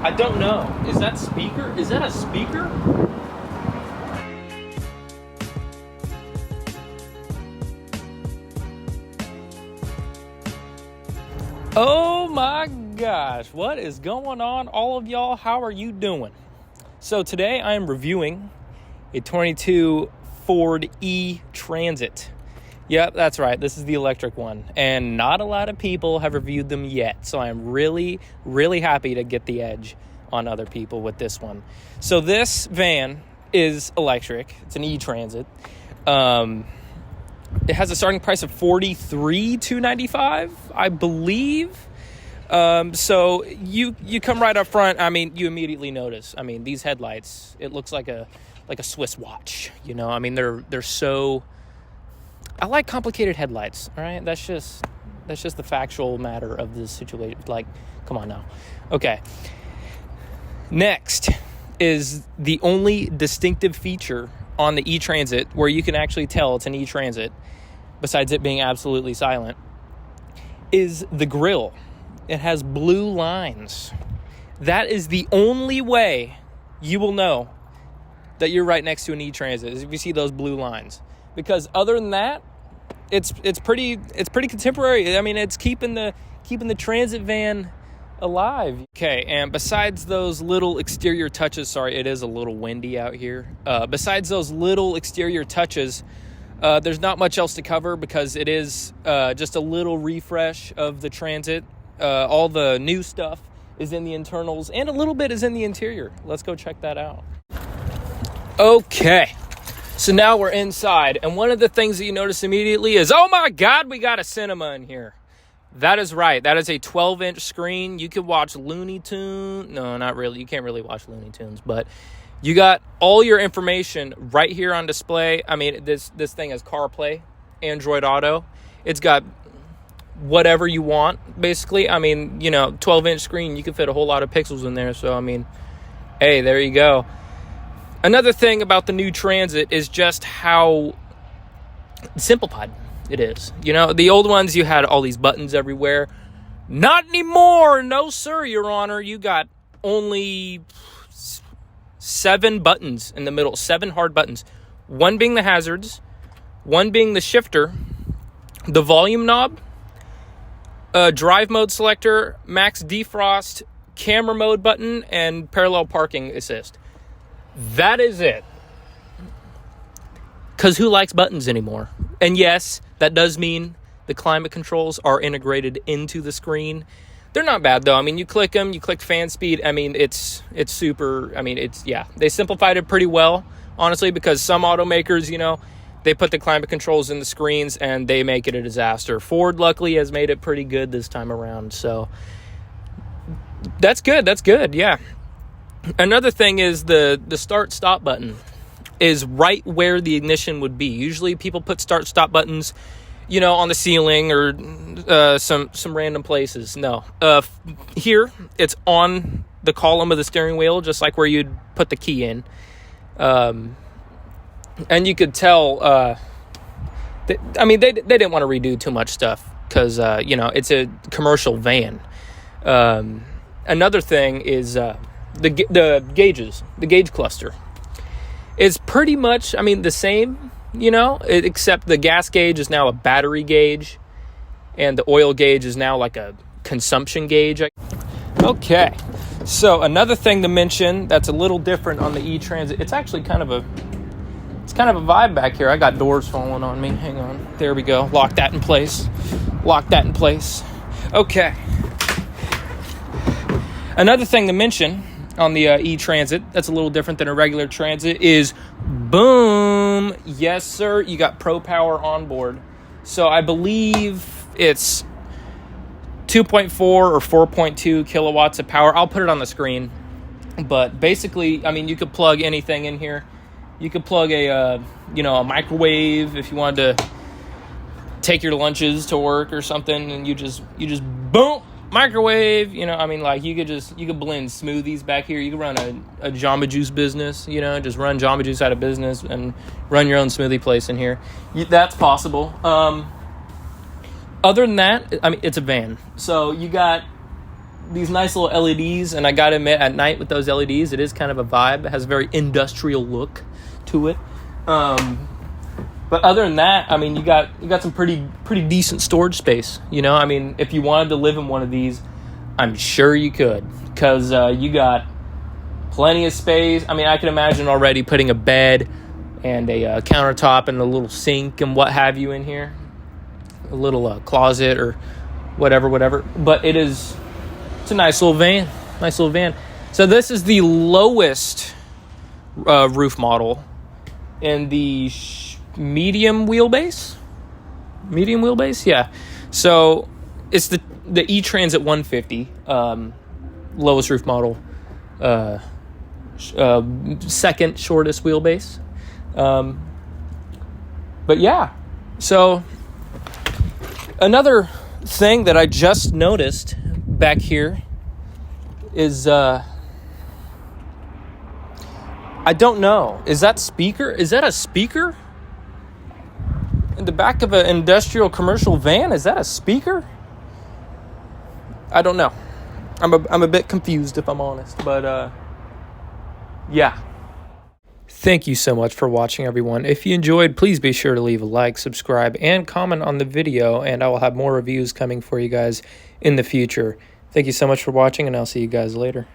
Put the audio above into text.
I don't know. Is that speaker? Is that a speaker? Oh my gosh, what is going on, all of y'all? How are you doing? So today I am reviewing a 22 Ford E-Transit. Yep, that's right. This is the electric one. And not a lot of people have reviewed them yet. So I'm really, really happy to get the edge on other people with this one. So this van is electric. It's an E-Transit. It has a starting price of $43,295, I believe. So you come right up front. I mean, you immediately notice. I mean, these headlights, it looks like a Swiss watch, you know? I mean, they're so... I like complicated headlights, all right? That's just the factual matter of this situation. Like, come on now. Okay. Next is the only distinctive feature on the E-Transit where you can actually tell it's an E-Transit, besides it being absolutely silent, is the grille. It has blue lines. That is the only way you will know that you're right next to an E-Transit, is if you see those blue lines. Because other than that, it's pretty contemporary. I mean, it's keeping the transit van alive. Okay, and besides those little exterior touches, sorry, it is a little windy out here. Besides those little exterior touches, there's not much else to cover because it is just a little refresh of the Transit. All the new stuff is in the internals, and a little bit is in the interior. Let's go check that out. Okay, so now we're inside, and one of the things that you notice immediately is, oh my God, we got a cinema in here. That is right. That is a 12-inch screen. You could watch Looney Tunes. No, not really. You can't really watch Looney Tunes, but you got all your information right here on display. I mean, this thing has CarPlay, Android Auto. It's got whatever you want, basically. I mean, you know, 12-inch screen, you can fit a whole lot of pixels in there. So, I mean, hey, there you go. Another thing about the new Transit is just how simplified it is. You know, the old ones, you had all these buttons everywhere. Not anymore. No, sir, Your Honor. You got only 7 buttons in the middle, 7 hard buttons. One being the hazards, one being the shifter, the volume knob, drive mode selector, max defrost, camera mode button, and parallel parking assist. That is it. Because who likes buttons anymore? And yes, that does mean the climate controls are integrated into the screen. They're not bad, though. I mean, you click them, you click fan speed. I mean, it's super. I mean, they simplified it pretty well, honestly, because some automakers, you know, they put the climate controls in the screens and they make it a disaster. Ford, luckily, has made it pretty good this time around. So that's good. Yeah. Another thing is the start-stop button is right where the ignition would be. Usually people put start-stop buttons, you know, on the ceiling or some random places. No. Here, it's on the column of the steering wheel, just like where you'd put the key in. And you could tell, they didn't want to redo too much stuff because, you know, it's a commercial van. Another thing is the gauges, the gauge cluster. Is pretty much, I mean, the same, you know, except the gas gauge is now a battery gauge, and the oil gauge is now like a consumption gauge. Okay, so another thing to mention that's a little different on the E-Transit, it's actually kind of a vibe back here. I got doors falling on me. Hang on. There we go. Lock that in place. Okay. Another thing to mention on the E-Transit that's a little different than a regular Transit is, boom, yes, sir, you got Pro Power on board. So I believe it's 2.4 or 4.2 kilowatts of power. I'll put it on the screen. But basically, I mean, you could plug anything in here. You could plug a microwave if you wanted to take your lunches to work or something, and you just boom, microwave. You know, I mean, like you could blend smoothies back here. You could run a Jamba Juice business. You know, just run Jamba Juice out of business and run your own smoothie place in here. That's possible. Other than that, I mean, it's a van, so you got these nice little LEDs, and I gotta admit, at night with those LEDs, it is kind of a vibe. It has a very industrial look to it. But other than that, I mean, you got some pretty decent storage space. You know, I mean, if you wanted to live in one of these, I'm sure you could, because you got plenty of space. I mean, I can imagine already putting a bed and a countertop and a little sink and what have you in here, a little closet or whatever. But it's a nice little van. So this is the lowest roof model in the medium wheelbase, yeah. So it's the E-Transit 150, lowest roof model, second shortest wheelbase. But yeah, so another thing that I just noticed back here is I don't know, is that a speaker in the back of an industrial commercial van? Is that a speaker? I don't know. I'm a bit confused, if I'm honest, but yeah. Thank you so much for watching, everyone. If you enjoyed, please be sure to leave a like, subscribe, and comment on the video, and I will have more reviews coming for you guys in the future. Thank you so much for watching, and I'll see you guys later.